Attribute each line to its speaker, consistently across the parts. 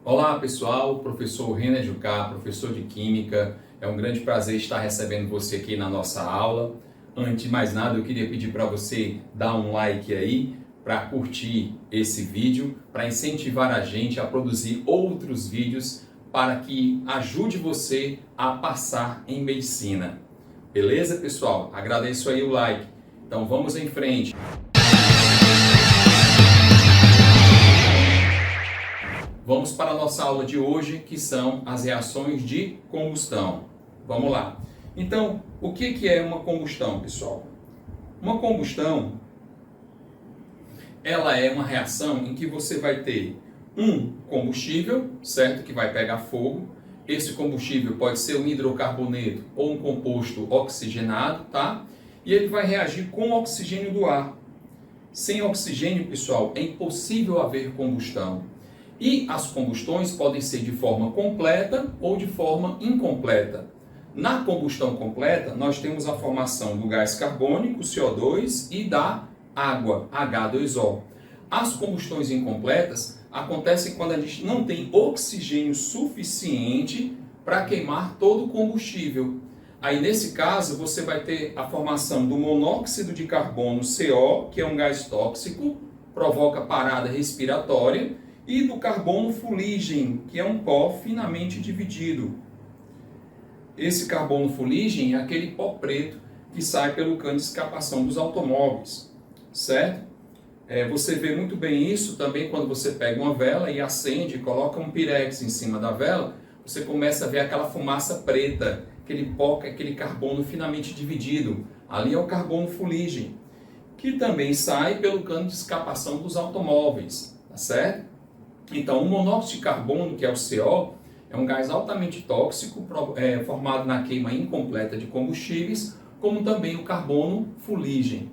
Speaker 1: Olá pessoal, professor René Jucá, professor de Química. É um grande prazer estar recebendo você aqui na nossa aula. Antes de mais nada, eu queria pedir para você dar um like aí, para curtir esse vídeo, para incentivar a gente a produzir outros vídeos para que ajude você a passar em medicina. Beleza, pessoal? Agradeço aí o like. Então vamos em frente. Vamos para a nossa aula de hoje, que são as reações de combustão. Vamos lá. Então, o que é uma combustão, pessoal? Uma combustão, ela é uma reação em que você vai ter um combustível, certo? Que vai pegar fogo. Esse combustível pode ser um hidrocarboneto ou um composto oxigenado, tá? E ele vai reagir com o oxigênio do ar. Sem oxigênio, pessoal, é impossível haver combustão. E as combustões podem ser de forma completa ou de forma incompleta. Na combustão completa, nós temos a formação do gás carbônico, CO2, e da água, H2O. As combustões incompletas acontecem quando a gente não tem oxigênio suficiente para queimar todo o combustível. Aí, nesse caso, você vai ter a formação do monóxido de carbono, CO, que é um gás tóxico, provoca parada respiratória, e do carbono fuligem, que é um pó finamente dividido. Esse carbono fuligem é aquele pó preto que sai pelo cano de escapação dos automóveis, certo? Você vê muito bem isso também quando você pega uma vela e acende, e coloca um pirex em cima da vela, você começa a ver aquela fumaça preta, aquele pó, aquele carbono finamente dividido. Ali é o carbono fuligem, que também sai pelo cano de escapação dos automóveis, tá certo? Então, o monóxido de carbono, que é o CO, é um gás altamente tóxico, formado na queima incompleta de combustíveis, como também o carbono fuligem.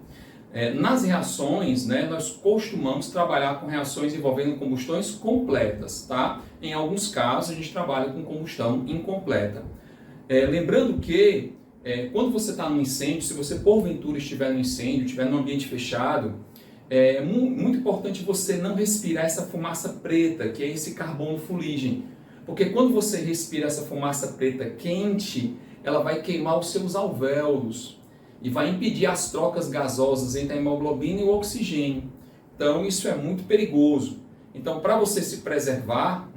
Speaker 1: Nas reações, nós costumamos trabalhar com reações envolvendo combustões completas, tá? Em alguns casos, a gente trabalha com combustão incompleta. Lembrando que, quando você está num incêndio, se você porventura estiver no incêndio, estiver num ambiente fechado, é muito importante você não respirar essa fumaça preta, que é esse carbono fuligem. Porque quando você respira essa fumaça preta quente, ela vai queimar os seus alvéolos e vai impedir as trocas gasosas entre a hemoglobina e o oxigênio. Então, isso é muito perigoso. Então, para você se preservar,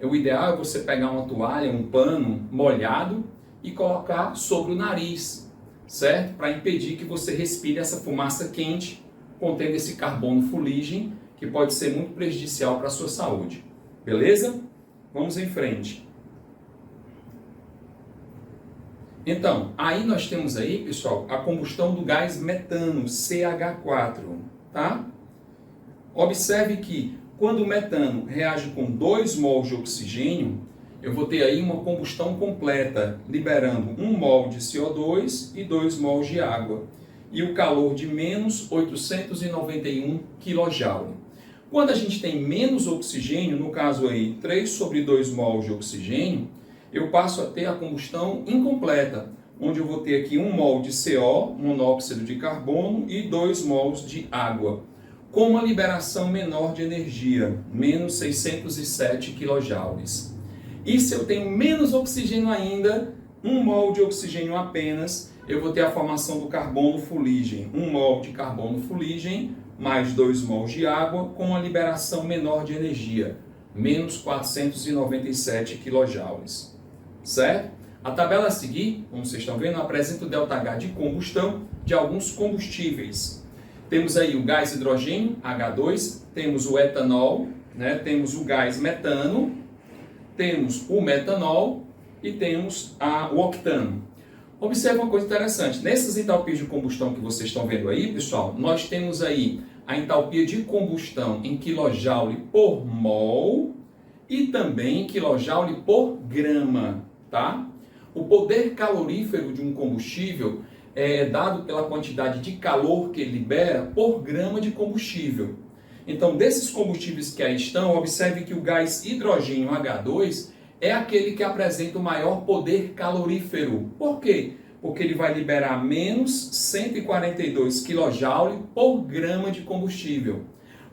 Speaker 1: o ideal é você pegar uma toalha, um pano molhado e colocar sobre o nariz, certo? Para impedir que você respire essa fumaça quente, contendo esse carbono fuligem, que pode ser muito prejudicial para a sua saúde. Beleza? Vamos em frente. Então, aí nós temos aí, pessoal, a combustão do gás metano, CH4, tá? Observe que quando o metano reage com 2 mols de oxigênio, eu vou ter aí uma combustão completa, liberando 1 mol de CO2 e 2 mols de água. E o calor de menos 891 kJ. Quando a gente tem menos oxigênio, no caso aí 3 sobre 2 mols de oxigênio, eu passo a ter a combustão incompleta, onde eu vou ter aqui 1 mol de CO, monóxido de carbono, e 2 mols de água, com uma liberação menor de energia, menos 607 kJ. E se eu tenho menos oxigênio ainda, 1 mol de oxigênio apenas, eu vou ter a formação do carbono fuligem. 1 mol de carbono fuligem mais 2 mols de água com uma liberação menor de energia, menos 497 kJ. Certo? A tabela a seguir, como vocês estão vendo, apresenta o ΔH de combustão de alguns combustíveis. Temos aí o gás hidrogênio, H2, temos o etanol, temos o gás metano, temos o metanol e temos o octano. Observe uma coisa interessante, nessas entalpias de combustão que vocês estão vendo aí, pessoal, nós temos aí a entalpia de combustão em kJ por mol e também kJ por grama, tá? O poder calorífero de um combustível é dado pela quantidade de calor que ele libera por grama de combustível. Então, desses combustíveis que aí estão, observe que o gás hidrogênio H2 é aquele que apresenta o maior poder calorífero. Por quê? Porque ele vai liberar menos 142 kJ por grama de combustível.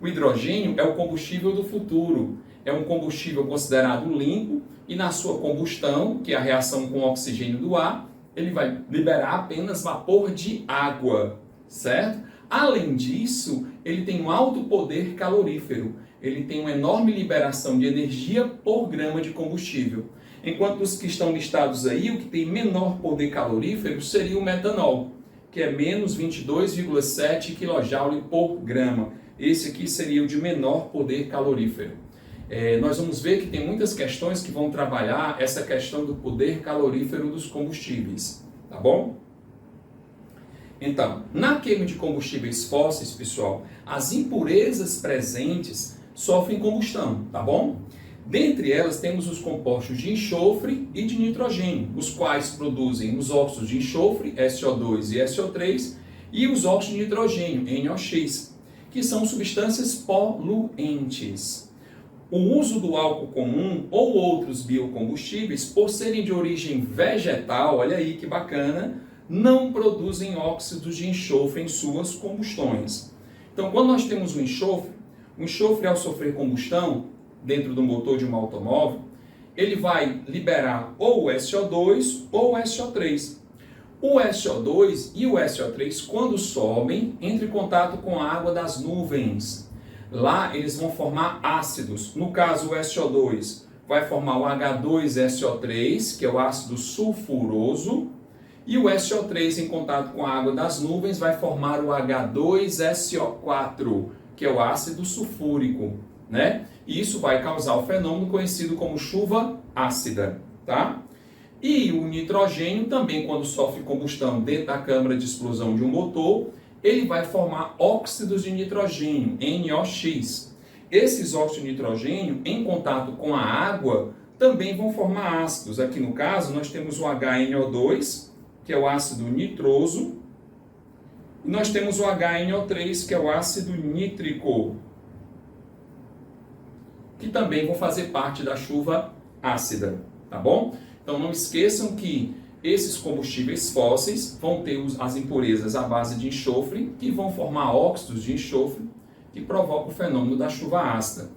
Speaker 1: O hidrogênio é o combustível do futuro. é um combustível considerado limpo e na sua combustão, que é a reação com o oxigênio do ar, ele vai liberar apenas vapor de água, certo? Além disso, ele tem um alto poder calorífero, ele tem uma enorme liberação de energia por grama de combustível. Enquanto os que estão listados aí, o que tem menor poder calorífero seria o metanol, que é menos 22,7 kJ por grama. Esse aqui seria o de menor poder calorífero. Nós vamos ver que tem muitas questões que vão trabalhar essa questão do poder calorífero dos combustíveis, tá bom? Então, na queima de combustíveis fósseis, pessoal, as impurezas presentes sofrem combustão, tá bom? Dentre elas temos os compostos de enxofre e de nitrogênio, os quais produzem os óxidos de enxofre, SO2 e SO3, e os óxidos de nitrogênio, NOx, que são substâncias poluentes. O uso do álcool comum ou outros biocombustíveis, por serem de origem vegetal, olha aí que bacana, não produzem óxidos de enxofre em suas combustões. Então, quando nós temos o enxofre ao sofrer combustão dentro do motor de um automóvel, ele vai liberar ou o SO2 ou o SO3. O SO2 e o SO3, quando sobem, entram em contato com a água das nuvens. Lá eles vão formar ácidos. No caso, o SO2 vai formar o H2SO3, que é o ácido sulfuroso, e o SO3 em contato com a água das nuvens vai formar o H2SO4, que é o ácido sulfúrico, né? E isso vai causar o fenômeno conhecido como chuva ácida, tá? E o nitrogênio também, quando sofre combustão dentro da câmara de explosão de um motor, ele vai formar óxidos de nitrogênio, NOx. Esses óxidos de nitrogênio, em contato com a água, também vão formar ácidos. Aqui no caso, nós temos o HNO2, que é o ácido nitroso, e nós temos o HNO3, que é o ácido nítrico, que também vão fazer parte da chuva ácida, tá bom? Então não esqueçam que esses combustíveis fósseis vão ter as impurezas à base de enxofre, que vão formar óxidos de enxofre, que provocam o fenômeno da chuva ácida.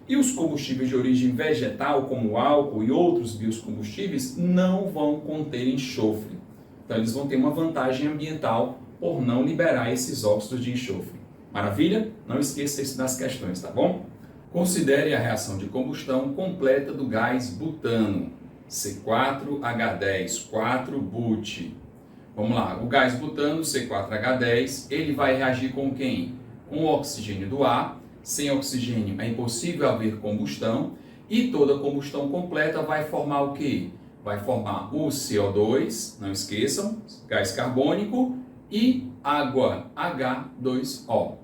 Speaker 1: E os combustíveis de origem vegetal, como o álcool e outros biocombustíveis, não vão conter enxofre. Então eles vão ter uma vantagem ambiental por não liberar esses óxidos de enxofre. Maravilha? Não esqueça isso das questões, tá bom? Considere a reação de combustão completa do gás butano, C4H10, 4-but. Vamos lá, o gás butano, C4H10, ele vai reagir com quem? Com o oxigênio do ar. Sem oxigênio é impossível haver combustão, e toda combustão completa vai formar o quê? Vai formar o CO2, não esqueçam, gás carbônico, e água, H2O.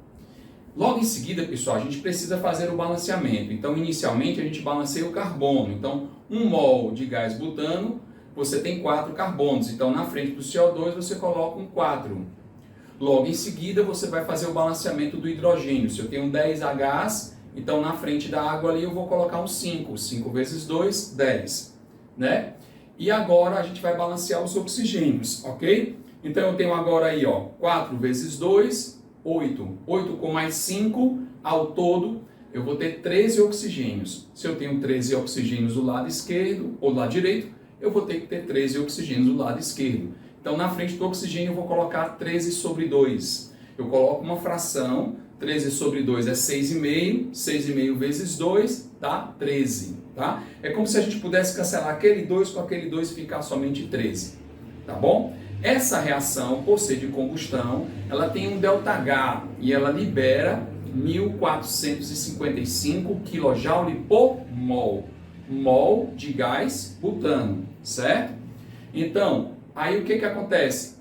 Speaker 1: Logo em seguida, pessoal, a gente precisa fazer o balanceamento. Então, inicialmente, a gente balanceia o carbono. Então, 1 mol de gás butano, você tem 4 carbonos. Então, na frente do CO2, você coloca um 4. Logo em seguida, você vai fazer o balanceamento do hidrogênio. Se eu tenho 10 Hs, então na frente da água ali eu vou colocar um 5. 5 vezes 2, 10. Né? E agora a gente vai balancear os oxigênios, ok? Então, eu tenho agora aí, ó, 4 vezes 2, 8. 8 com mais 5, ao todo, eu vou ter 13 oxigênios. Se eu tenho 13 oxigênios do lado esquerdo ou do lado direito, eu vou ter que ter 13 oxigênios do lado esquerdo. Então, na frente do oxigênio, eu vou colocar 13 sobre 2. Eu coloco uma fração, 13 sobre 2 é 6,5. 6,5 vezes 2 dá 13. Tá? É como se a gente pudesse cancelar aquele 2 com aquele 2 e ficar somente 13. Tá bom? Essa reação, por ser de combustão, ela tem um ΔH e ela libera 1.455 kJ por mol. Mol de gás butano, certo? Então, aí o que acontece?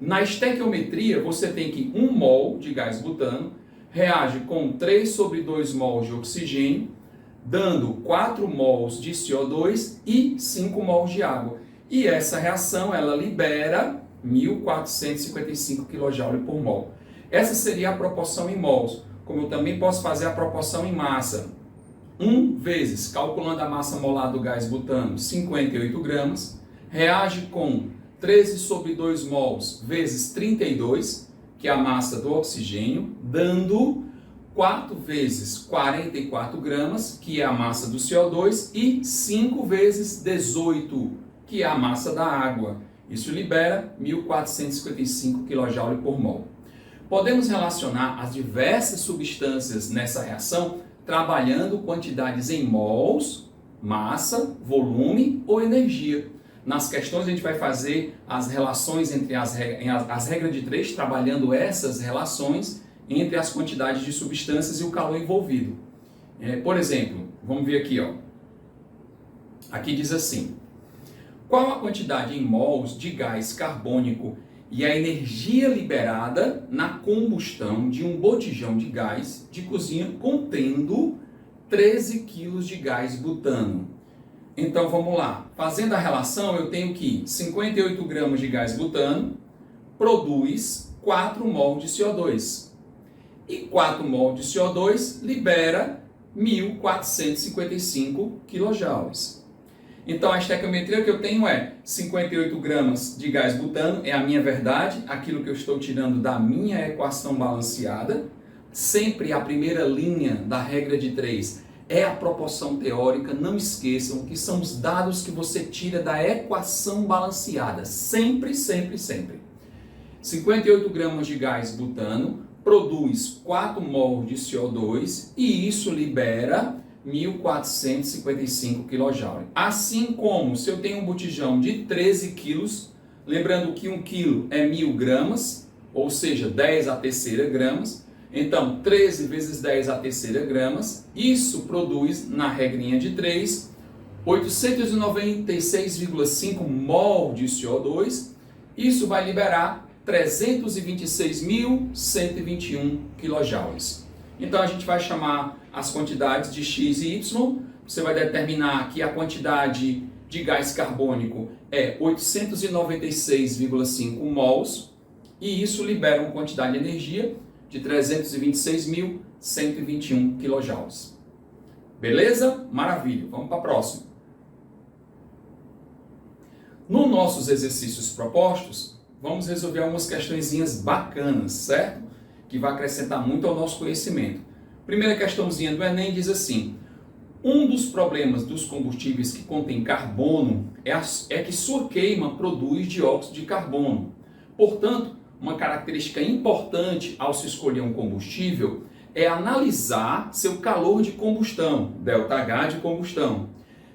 Speaker 1: Na estequiometria, você tem que 1 mol de gás butano reage com 3 sobre 2 mols de oxigênio, dando 4 mols de CO2 e 5 mols de água. E essa reação, ela libera 1.455 kJ por mol. Essa seria a proporção em mols. Como eu também posso fazer a proporção em massa. 1 vezes, calculando a massa molar do gás butano, 58 gramas, reage com 13 sobre 2 mols vezes 32, que é a massa do oxigênio, dando 4 vezes 44 gramas, que é a massa do CO2, e 5 vezes 18, que é a massa da água. Isso libera 1.455 kJ por mol. Podemos relacionar as diversas substâncias nessa reação trabalhando quantidades em mols, massa, volume ou energia. Nas questões a gente vai fazer as relações entre as regras de 3, trabalhando essas relações entre as quantidades de substâncias e o calor envolvido. Por exemplo, vamos ver aqui, ó. Aqui diz assim: qual a quantidade em mols de gás carbônico e a energia liberada na combustão de um botijão de gás de cozinha contendo 13 kg de gás butano? Então vamos lá. Fazendo a relação, eu tenho que 58 gramas de gás butano produz 4 mol de CO2. E 4 mol de CO2 libera 1.455 kJ. Então a estequiometria que eu tenho é 58 gramas de gás butano, é a minha verdade, aquilo que eu estou tirando da minha equação balanceada. Sempre a primeira linha da regra de 3 é a proporção teórica, não esqueçam que são os dados que você tira da equação balanceada, sempre, sempre, sempre. 58 gramas de gás butano produz 4 mol de CO2 e isso libera 1.455 kJ. Assim como se eu tenho um botijão de 13 quilos, lembrando que 1 quilo é 1.000 gramas, ou seja, 10 a terceira gramas, então 13 vezes 10 a terceira gramas, isso produz, na regrinha de 3, 896,5 mol de CO2, isso vai liberar 326.121 kJ. Então a gente vai chamar as quantidades de X e Y, você vai determinar que a quantidade de gás carbônico é 896,5 mols, e isso libera uma quantidade de energia de 326.121 kJ. Beleza? Maravilha. Vamos para a próxima. Nos nossos exercícios propostos, vamos resolver algumas questõezinhas bacanas, certo? Que vai acrescentar muito ao nosso conhecimento. Primeira questãozinha do Enem diz assim: um dos problemas dos combustíveis que contém carbono é que sua queima produz dióxido de carbono. Portanto, uma característica importante ao se escolher um combustível é analisar seu calor de combustão, ΔH de combustão,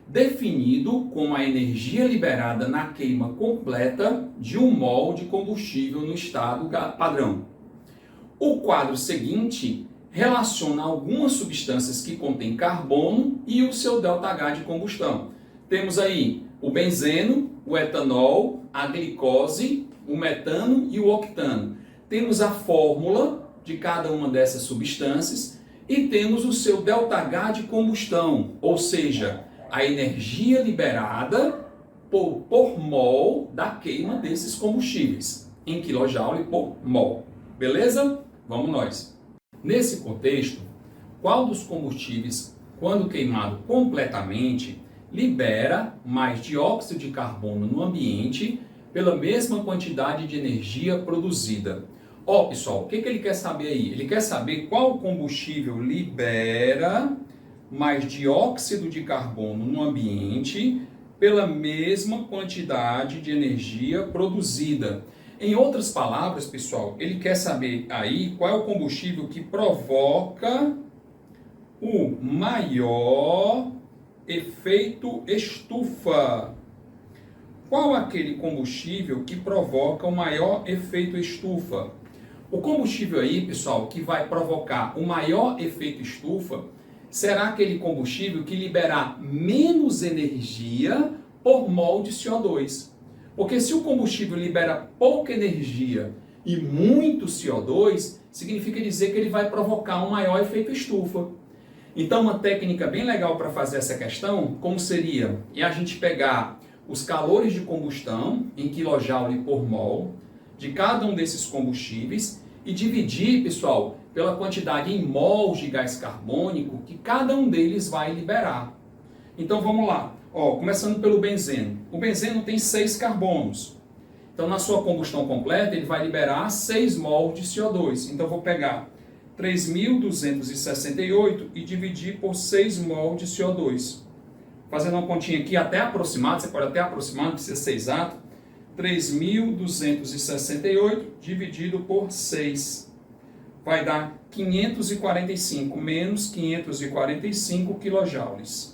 Speaker 1: definido como a energia liberada na queima completa de 1 mol de combustível no estado padrão. O quadro seguinte relaciona algumas substâncias que contêm carbono e o seu ΔH de combustão. Temos aí o benzeno, o etanol, a glicose, o metano e o octano. Temos a fórmula de cada uma dessas substâncias e temos o seu ΔH de combustão, ou seja, a energia liberada por mol da queima desses combustíveis, em kJ por mol. Beleza? Vamos nós. Nesse contexto, qual dos combustíveis, quando queimado completamente, libera mais dióxido de carbono no ambiente pela mesma quantidade de energia produzida? Ó, pessoal, o que ele quer saber aí? Ele quer saber qual combustível libera mais dióxido de carbono no ambiente pela mesma quantidade de energia produzida. Em outras palavras, pessoal, ele quer saber aí qual é o combustível que provoca o maior efeito estufa. Qual aquele combustível que provoca o maior efeito estufa? O combustível aí, pessoal, que vai provocar o maior efeito estufa será aquele combustível que liberar menos energia por mol de CO2. Porque se o combustível libera pouca energia e muito CO2, significa dizer que ele vai provocar um maior efeito estufa. Então, uma técnica bem legal para fazer essa questão, como seria? É a gente pegar os calores de combustão em kJ por mol de cada um desses combustíveis e dividir, pessoal, pela quantidade em mols de gás carbônico que cada um deles vai liberar. Então, vamos lá. Ó, começando pelo benzeno. O benzeno tem 6 carbonos. Então, na sua combustão completa, ele vai liberar 6 mol de CO2. Então, eu vou pegar 3.268 e dividir por 6 mol de CO2. Fazendo uma continha aqui até aproximada, você pode até aproximar, não precisa ser exato. 3.268 dividido por 6. Vai dar 545 menos 545 kJ.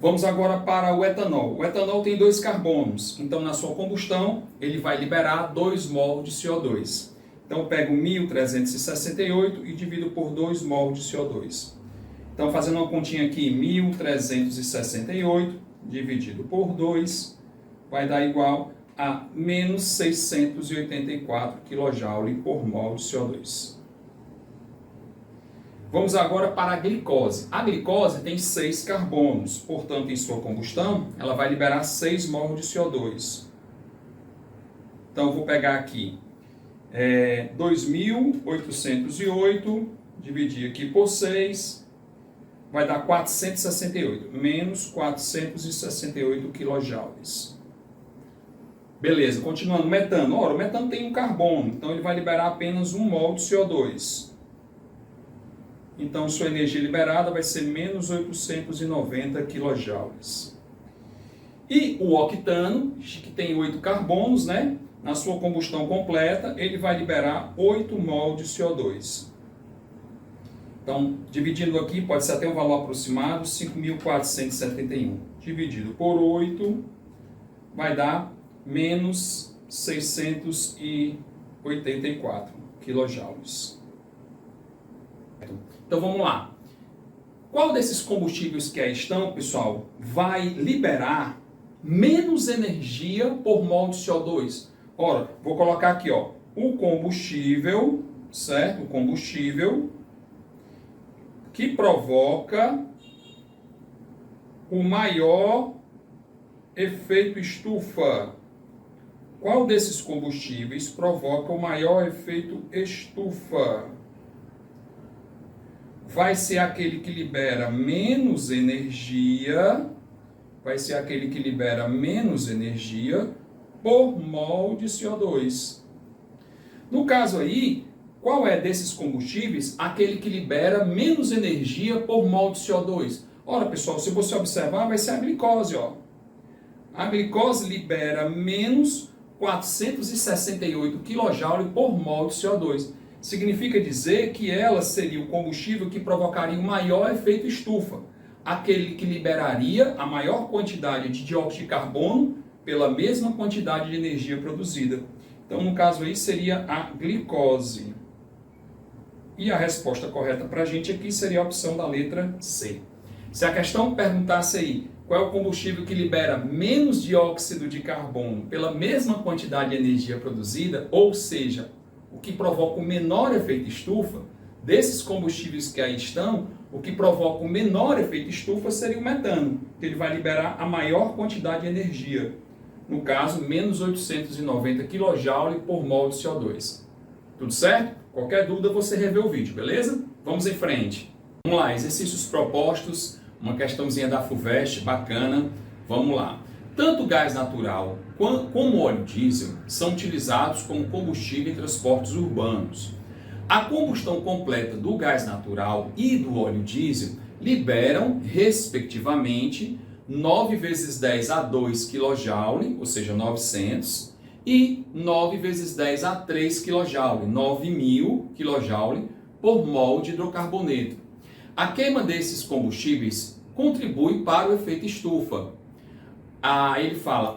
Speaker 1: Vamos agora para o etanol. O etanol tem 2 carbonos, então na sua combustão ele vai liberar 2 mol de CO2. Então eu pego 1.368 e divido por 2 mol de CO2. Então fazendo uma continha aqui, 1.368 dividido por 2 vai dar igual a menos 684 kJ por mol de CO2. Vamos agora para a glicose. A glicose tem 6 carbonos, portanto, em sua combustão, ela vai liberar 6 mol de CO2. Então, eu vou pegar aqui 2.808, dividir aqui por 6, vai dar 468, menos 468 kJ. Beleza, continuando, metano. Ora, o metano tem um carbono, então ele vai liberar apenas 1 mol de CO2. Então, sua energia liberada vai ser menos 890 kJ. E o octano, que tem 8 carbonos, né? Na sua combustão completa, ele vai liberar 8 mol de CO2. Então, dividindo aqui, pode ser até um valor aproximado, 5.471. Dividido por 8, vai dar menos 684 kJ. Então vamos lá. Qual desses combustíveis que aí estão, pessoal, vai liberar menos energia por mol de CO2? Ora, vou colocar aqui, ó, o combustível, certo? O combustível que provoca o maior efeito estufa. Qual desses combustíveis provoca o maior efeito estufa? Vai ser aquele que libera menos energia, por mol de CO2. No caso aí, qual é desses combustíveis aquele que libera menos energia por mol de CO2? Ora, pessoal, se você observar, vai ser a glicose, ó. A glicose libera menos 468 kJ por mol de CO2. Significa dizer que ela seria o combustível que provocaria o maior efeito estufa, aquele que liberaria a maior quantidade de dióxido de carbono pela mesma quantidade de energia produzida. Então, no caso aí, seria a glicose. E a resposta correta para a gente aqui seria a opção da letra C. Se a questão perguntasse aí, qual é o combustível que libera menos dióxido de carbono pela mesma quantidade de energia produzida, ou seja, o que provoca o menor efeito estufa, desses combustíveis que aí estão, o que provoca o menor efeito estufa seria o metano, que ele vai liberar a maior quantidade de energia. No caso, menos 890 kJ por mol de CO2. Tudo certo? Qualquer dúvida você revê o vídeo, beleza? Vamos em frente. Vamos lá, exercícios propostos, uma questãozinha da FUVEST, bacana. Vamos lá. Tanto o gás natural como o óleo diesel são utilizados como combustível em transportes urbanos. A combustão completa do gás natural e do óleo diesel liberam, respectivamente, 9 vezes 10 a 2 kJ, ou seja, 900, e 9 vezes 10 a 3 kJ, 9.000 kJ por mol de hidrocarboneto. A queima desses combustíveis contribui para o efeito estufa. Ele fala,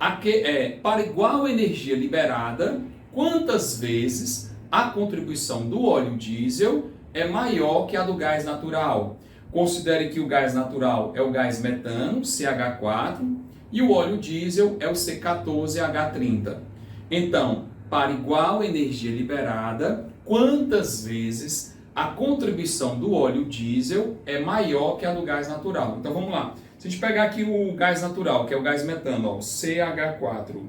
Speaker 1: para igual energia liberada, quantas vezes a contribuição do óleo diesel é maior que a do gás natural? Considere que o gás natural é o gás metano, CH4, e o óleo diesel é o C14H30. Então, para igual energia liberada, quantas vezes a contribuição do óleo diesel é maior que a do gás natural? Então vamos lá. Se a gente pegar aqui o gás natural, que é o gás metano, ó, CH4,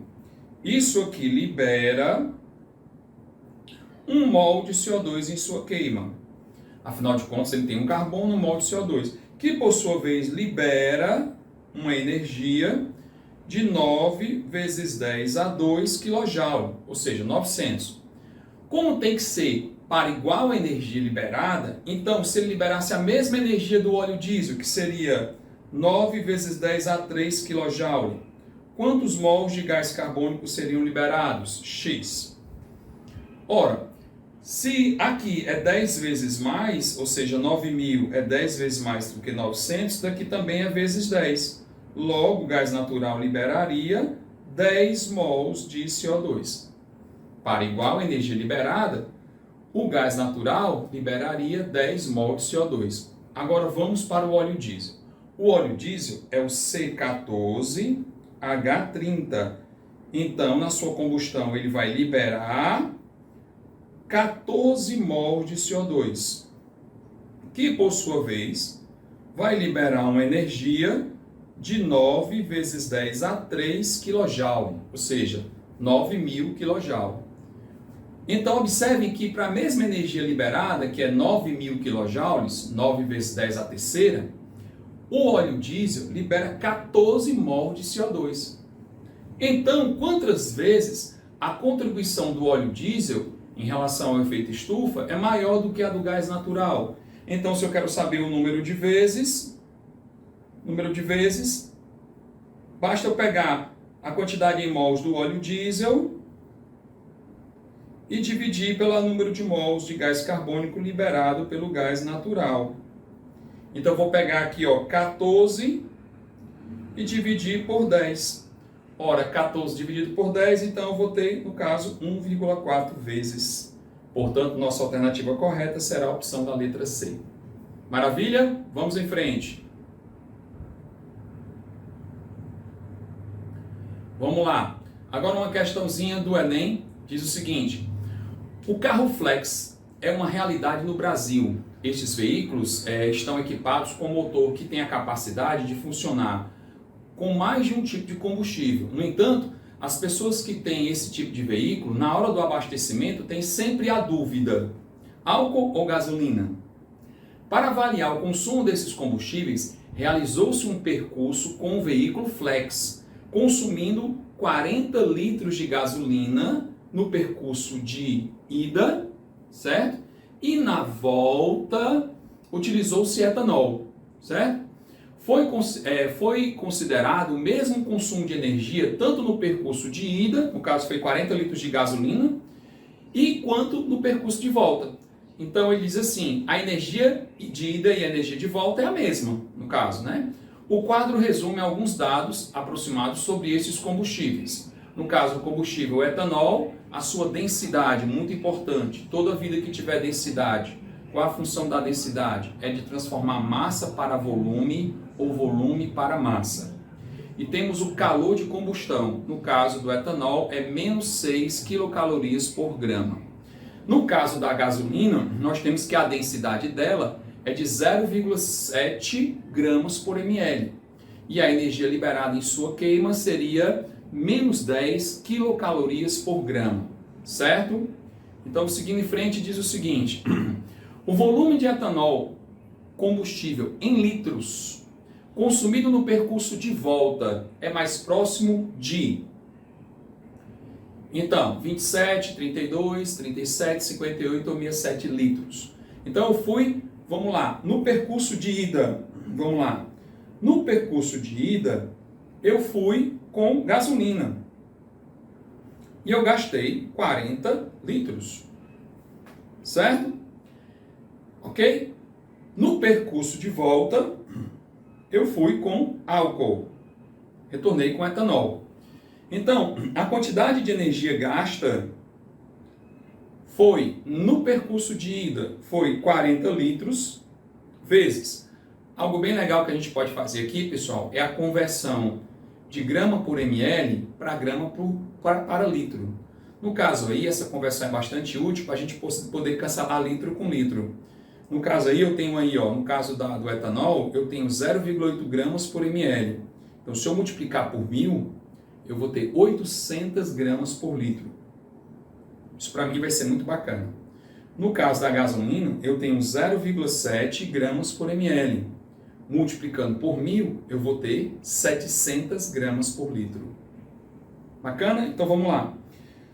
Speaker 1: isso aqui libera 1 mol de CO2 em sua queima. Afinal de contas, ele tem um carbono, 1 mol de CO2, que por sua vez libera uma energia de 9 vezes 10 a 2 kJ, ou seja, 900. Como tem que ser para igual a energia liberada, então se ele liberasse a mesma energia do óleo diesel, que seria 9 vezes 10 a 3 kJ, quantos mols de gás carbônico seriam liberados? X. Ora, se aqui é 10 vezes mais, ou seja, 9.000 é 10 vezes mais do que 900, daqui também é vezes 10. Logo, o gás natural liberaria 10 mols de CO2. Para igual energia liberada, o gás natural liberaria 10 mol de CO2. Agora vamos para o óleo diesel. O óleo diesel é o C14H30. Então, na sua combustão, ele vai liberar 14 mol de CO2, que, por sua vez, vai liberar uma energia de 9 vezes 10 a 3 kJ, ou seja, 9.000 kJ. Então, observem que para a mesma energia liberada, que é 9.000 kJ, 9 vezes 10 a terceira, o óleo diesel libera 14 mol de CO2. Então, quantas vezes a contribuição do óleo diesel em relação ao efeito estufa é maior do que a do gás natural? Então, se eu quero saber o número de vezes, basta eu pegar a quantidade em mols do óleo diesel e dividir pelo número de mols de gás carbônico liberado pelo gás natural. Então, vou pegar aqui, 14 e dividir por 10. Ora, 14 dividido por 10, então eu vou ter, no caso, 1,4 vezes. Portanto, nossa alternativa correta será a opção da letra C. Maravilha? Vamos em frente. Vamos lá. Agora uma questãozinha do Enem. Diz o seguinte: o carro flex é uma realidade no Brasil. Estes veículos estão equipados com motor que tem a capacidade de funcionar com mais de um tipo de combustível. No entanto, as pessoas que têm esse tipo de veículo, na hora do abastecimento, têm sempre a dúvida: álcool ou gasolina? Para avaliar o consumo desses combustíveis, realizou-se um percurso com o veículo flex, consumindo 40 litros de gasolina no percurso de ida, certo? E na volta utilizou-se etanol, certo? Foi considerado o mesmo consumo de energia tanto no percurso de ida, no caso foi 40 litros de gasolina, e quanto no percurso de volta. Então ele diz assim: a energia de ida e a energia de volta é a mesma, no caso, né? O quadro resume alguns dados aproximados sobre esses combustíveis. No caso, o combustível etanol, a sua densidade, muito importante. Toda vida que tiver densidade, qual a função da densidade? É de transformar massa para volume ou volume para massa. E temos o calor de combustão. No caso do etanol, é menos 6 quilocalorias por grama. No caso da gasolina, nós temos que a densidade dela é de 0,7 gramas por ml. E a energia liberada em sua queima seria menos 10 quilocalorias por grama, certo? Então, seguindo em frente, diz o seguinte: o volume de etanol combustível em litros consumido no percurso de volta é mais próximo de... Então, 27, 32, 37, 58 ou 67 litros. Então, eu fui, vamos lá, no percurso de ida, vamos lá. No percurso de ida, eu fui com gasolina. E eu gastei 40 litros. Certo? Ok? No percurso de volta, eu fui com álcool. Retornei com etanol. Então, a quantidade de energia gasta foi, no percurso de ida, foi 40 litros, vezes. Algo bem legal que a gente pode fazer aqui, pessoal, é a conversão de grama por ml para grama para litro. No caso aí, essa conversão é bastante útil para a gente poder cancelar litro com litro. No caso aí, eu tenho aí, no caso do etanol, eu tenho 0,8 gramas por ml. Então, se eu multiplicar por 1.000, eu vou ter 800 gramas por litro. Isso para mim vai ser muito bacana. No caso da gasolina, eu tenho 0,7 gramas por ml. Multiplicando por 1.000, eu vou ter 700 gramas por litro. Bacana? Então vamos lá.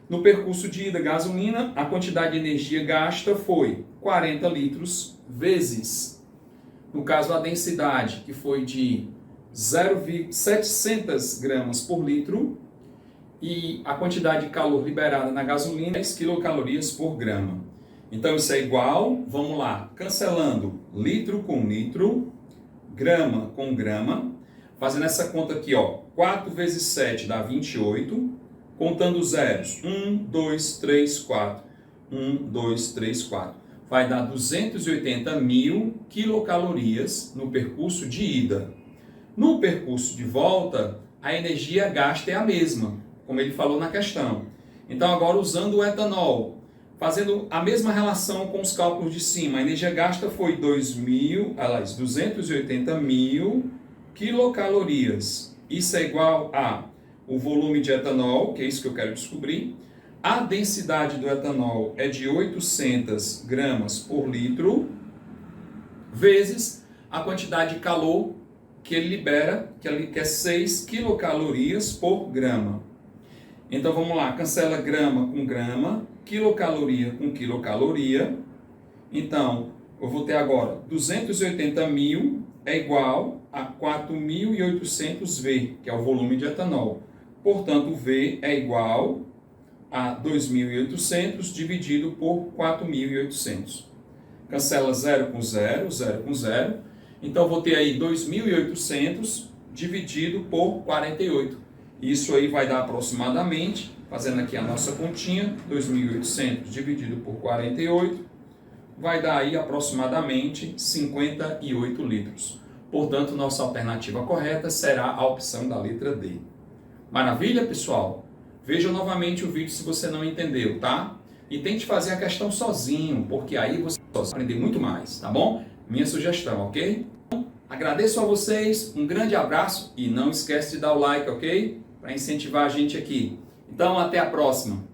Speaker 1: No percurso de ida gasolina, a quantidade de energia gasta foi 40 litros vezes, no caso a densidade, que foi de 0,700 gramas por litro, e a quantidade de calor liberada na gasolina, 10 quilocalorias por grama. Então isso é igual, vamos lá, cancelando litro com litro, grama com grama, fazendo essa conta aqui, ó, 4 vezes 7 dá 28, contando zeros, 1, 2, 3, 4, 1, 2, 3, 4. Vai dar 280 mil quilocalorias no percurso de ida. No percurso de volta, a energia gasta é a mesma, como ele falou na questão. Então agora usando o etanol, fazendo a mesma relação com os cálculos de cima, a energia gasta foi 280 mil quilocalorias. Isso é igual a o volume de etanol, que é isso que eu quero descobrir. A densidade do etanol é de 800 gramas por litro, vezes a quantidade de calor que ele libera, que é 6 quilocalorias por grama. Então vamos lá, cancela grama com grama, quilocaloria com quilocaloria. Então, eu vou ter agora 280 mil é igual a 4.800 V, que é o volume de etanol. Portanto, V é igual a 2.800 dividido por 4.800. Cancela 0 com 0, 0 com 0. Então, vou ter aí 2.800 dividido por 48. Isso aí vai dar aproximadamente, fazendo aqui a nossa continha, 2.800 dividido por 48, vai dar aí aproximadamente 58 litros. Portanto, nossa alternativa correta será a opção da letra D. Maravilha, pessoal? Veja novamente o vídeo se você não entendeu, tá? E tente fazer a questão sozinho, porque aí você vai aprender muito mais, tá bom? Minha sugestão, ok? Agradeço a vocês, um grande abraço e não esquece de dar o like, ok? Para incentivar a gente aqui. Então, até a próxima!